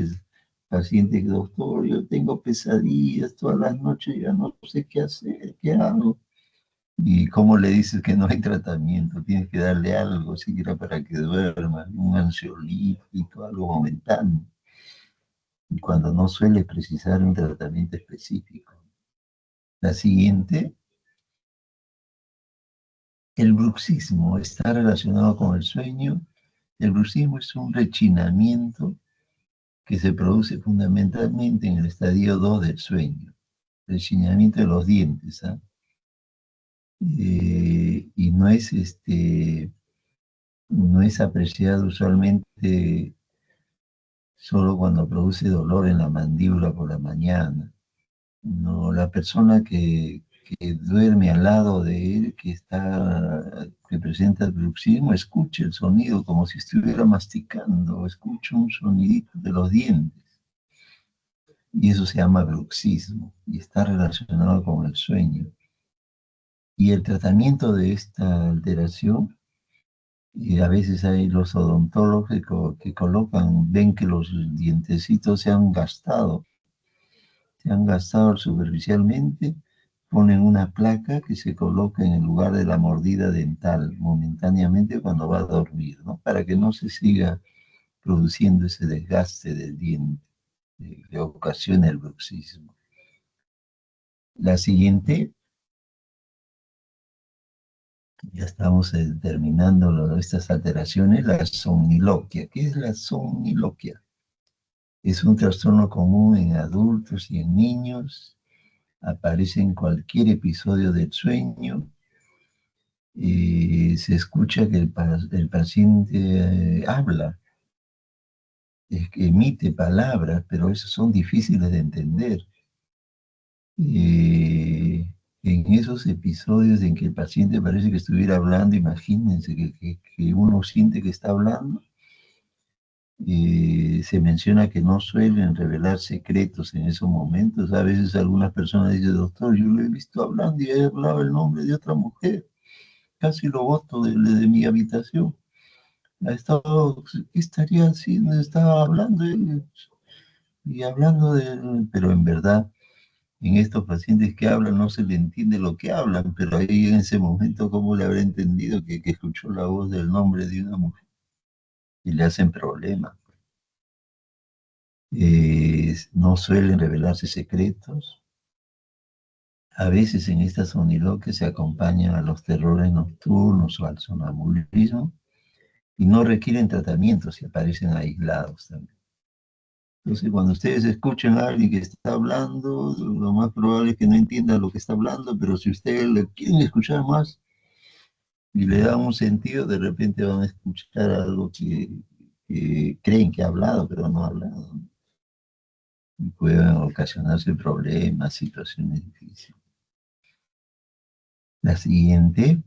pacientes, doctor, yo tengo pesadillas todas las noches, ya no sé qué hacer, qué hago. ¿Y cómo le dices que no hay tratamiento? Tienes que darle algo, siquiera para que duerma, un ansiolítico, algo momentáneo. Y cuando no suele precisar un tratamiento específico. La siguiente, el bruxismo está relacionado con el sueño. El bruxismo es un rechinamiento que se produce fundamentalmente en el estadio 2 del sueño. Rechinamiento de los dientes, ¿ah? Y no es apreciado usualmente solo cuando produce dolor en la mandíbula por la mañana. No, la persona que duerme al lado de él, que presenta el bruxismo, escucha el sonido como si estuviera masticando, escucha un sonidito de los dientes. Y eso se llama bruxismo y está relacionado con el sueño. Y el tratamiento de esta alteración, y a veces hay los odontólogos que ven que los dientecitos se han gastado superficialmente, ponen una placa que se coloca en el lugar de la mordida dental momentáneamente cuando va a dormir, ¿no? Para que no se siga produciendo ese desgaste del diente que ocasiona el bruxismo. La siguiente, ya estamos terminando estas alteraciones, la somniloquia. ¿Qué es la somniloquia? Es un trastorno común en adultos y en niños. Aparece en cualquier episodio del sueño. Se escucha que el paciente habla, que emite palabras, pero esos son difíciles de entender. En esos episodios en que el paciente parece que estuviera hablando, imagínense que uno siente que está hablando, se menciona que no suelen revelar secretos en esos momentos. A veces algunas personas dicen, doctor, yo lo he visto hablando y he hablado el nombre de otra mujer. Casi lo boto de mi habitación. ¿Qué estaría haciendo? Estaba hablando y hablando pero en verdad, en estos pacientes que hablan no se le entiende lo que hablan, pero ahí en ese momento, ¿cómo le habrá entendido que escuchó la voz del nombre de una mujer? Y le hacen problemas. No suelen revelarse secretos. A veces en estas soniloquias se acompañan a los terrores nocturnos o al sonambulismo y no requieren tratamiento si aparecen aislados también. Entonces, cuando ustedes escuchan a alguien que está hablando, lo más probable es que no entienda lo que está hablando, pero si ustedes le quieren escuchar más y le dan un sentido, de repente van a escuchar algo que creen que ha hablado, pero no ha hablado. Y pueden ocasionarse problemas, situaciones difíciles. La siguiente,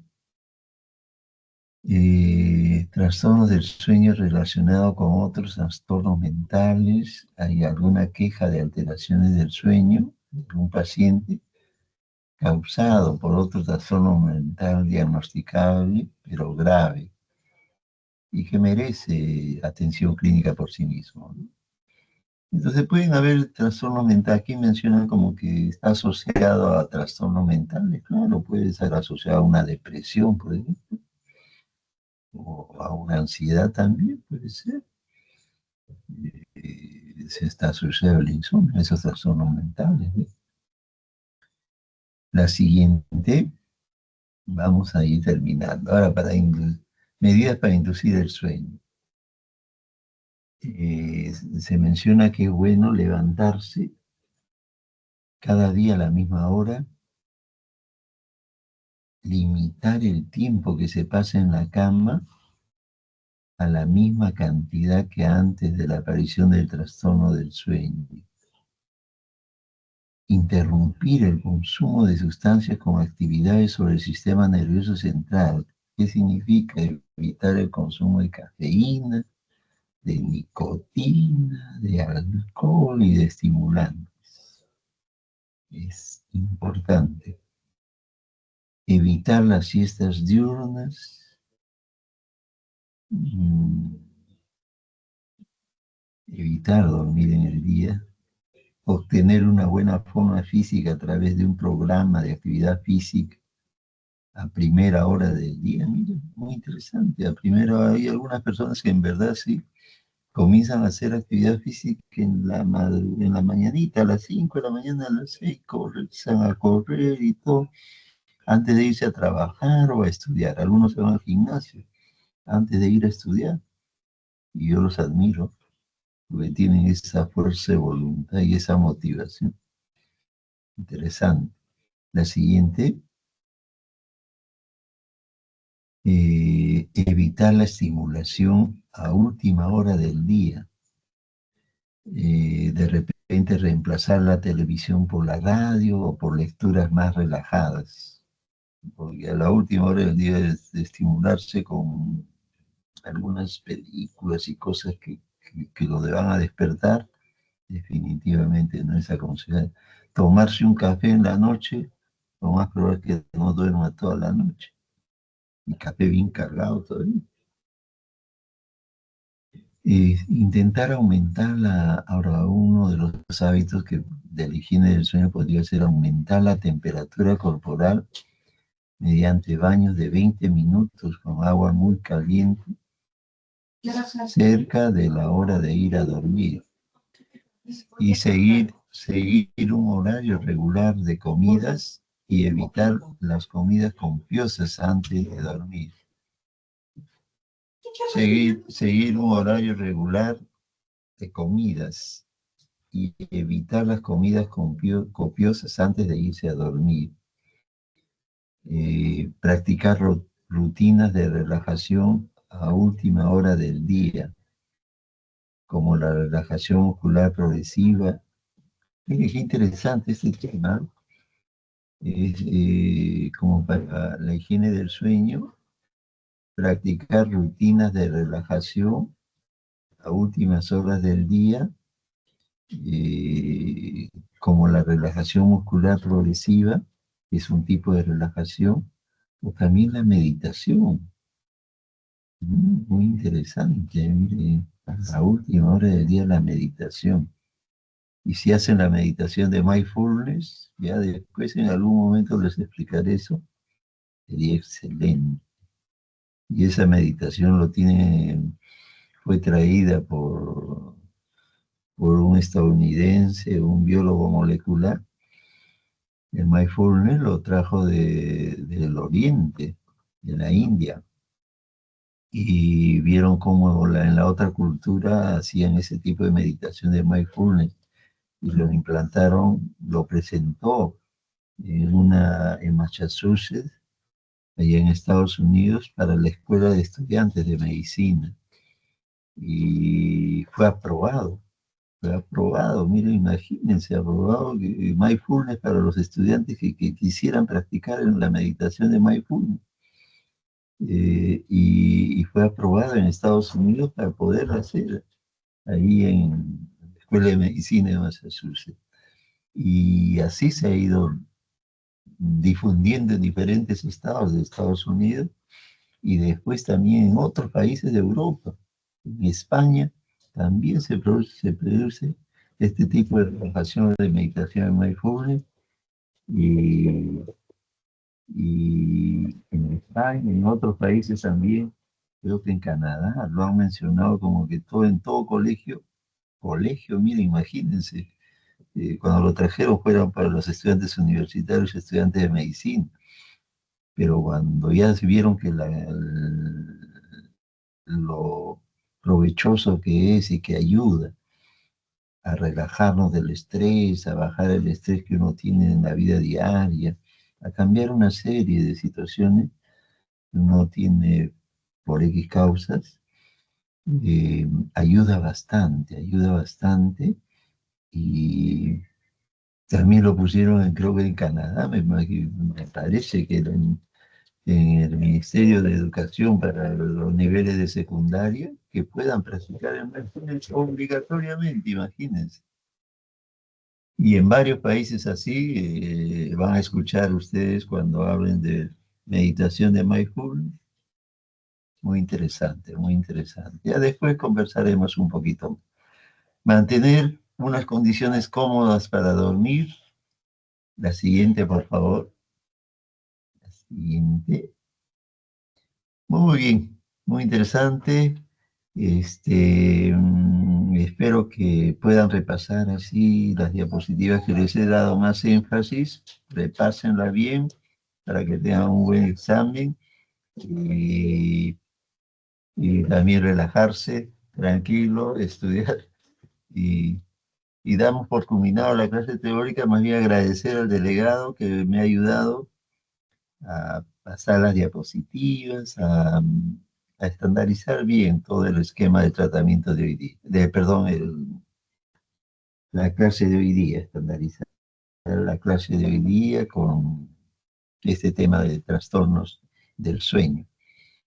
trastornos del sueño relacionados con otros trastornos mentales. Hay alguna queja de alteraciones del sueño de un paciente causado por otro trastorno mental diagnosticable, pero grave, y que merece atención clínica por sí mismo, ¿no? Entonces pueden haber trastornos mentales. Aquí mencionan como que está asociado a trastornos mentales. Claro, puede estar asociado a una depresión, por ejemplo. o a una ansiedad también, puede ser. Se está asociado al insomnio, esos trastornos mentales, ¿no? La siguiente, vamos a ir terminando. Ahora, medidas para inducir el sueño. Se menciona que es bueno levantarse cada día a la misma hora, limitar el tiempo que se pasa en la cama a la misma cantidad que antes de la aparición del trastorno del sueño. Interrumpir el consumo de sustancias con actividades sobre el sistema nervioso central. ¿Qué significa? Evitar el consumo de cafeína, de nicotina, de alcohol y de estimulantes. Es importante. Evitar las siestas diurnas. Evitar dormir en el día. Obtener una buena forma física a través de un programa de actividad física a primera hora del día. Mira, muy interesante. A primera hora hay algunas personas que en verdad sí comienzan a hacer actividad física en la mañanita, a las 5 de la mañana, a las 6, comienzan a correr y todo, antes de irse a trabajar o a estudiar. Algunos se van al gimnasio antes de ir a estudiar. Y yo los admiro, porque tienen esa fuerza de voluntad y esa motivación. Interesante. La siguiente. Evitar la estimulación a última hora del día. De repente reemplazar la televisión por la radio o por lecturas más relajadas. Porque a la última hora del día de estimularse con algunas películas y cosas que lo van a despertar, definitivamente no es aconsejable. Tomarse un café en la noche, lo más probable es que no duerma toda la noche. Y café bien cargado todavía. Intentar aumentar ahora uno de los hábitos de la higiene del sueño podría ser aumentar la temperatura corporal mediante baños de 20 minutos con agua muy caliente cerca de la hora de ir a dormir. Y seguir un horario regular de comidas y evitar las comidas copiosas antes de dormir. Seguir un horario regular de comidas y evitar las comidas copiosas antes de irse a dormir. Practicar rutinas de relajación a última hora del día, como la relajación muscular progresiva. Mire qué interesante este tema. Como para la higiene del sueño, practicar rutinas de relajación a últimas horas del día, como la relajación muscular progresiva, que es un tipo de relajación, o también la meditación. Muy interesante, mire, a la última hora del día la meditación. Y si hacen la meditación de mindfulness, ya después en algún momento les explicaré eso, sería excelente. Y esa meditación fue traída por un estadounidense, un biólogo molecular. El mindfulness lo trajo del Oriente, de la India. Y vieron cómo en la otra cultura hacían ese tipo de meditación de mindfulness. Y lo implantaron, lo presentó en Massachusetts, allá en Estados Unidos, para la Escuela de Estudiantes de Medicina. Y fue aprobado, miren, imagínense, aprobado mindfulness para los estudiantes que quisieran practicar en la meditación de mindfulness. Y fue aprobado en Estados Unidos para poder hacer ahí en la Escuela de Medicina de Massachusetts. Y así se ha ido difundiendo en diferentes estados de Estados Unidos y después también en otros países de Europa. En España también se produce este tipo de relajación de meditación en mindfulness, y en España y en otros países también creo que en Canadá lo han mencionado como que en todo colegio, miren, imagínense, cuando lo trajeron fueron para los estudiantes universitarios y estudiantes de medicina, pero cuando ya vieron que lo provechoso que es y que ayuda a relajarnos del estrés, a bajar el estrés que uno tiene en la vida diaria, a cambiar una serie de situaciones que uno tiene por X causas, ayuda bastante, y también lo pusieron, creo que en Canadá, me parece que en el Ministerio de Educación para los niveles de secundaria, que puedan practicar el mindfulness obligatoriamente, imagínense. Y en varios países así van a escuchar ustedes cuando hablen de meditación de mindfulness. Muy interesante, muy interesante. Ya después conversaremos un poquito. Mantener unas condiciones cómodas para dormir. La siguiente, por favor. La siguiente. Muy bien, muy interesante. Espero que puedan repasar así las diapositivas que les he dado más énfasis. Repásenla bien para que tengan un buen examen. Y también relajarse, tranquilo, estudiar. Y damos por culminado la clase teórica, más bien agradecer al delegado que me ha ayudado a pasar las diapositivas, a estandarizar bien todo el esquema de tratamiento de hoy día, la clase de hoy día, estandarizar la clase de hoy día con este tema de trastornos del sueño.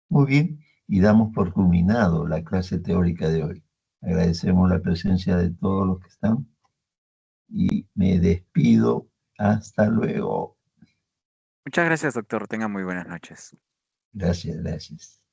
Muy bien, y damos por culminado la clase teórica de hoy. Agradecemos la presencia de todos los que están y me despido. Hasta luego. Muchas gracias, doctor. Tenga muy buenas noches. Gracias, gracias.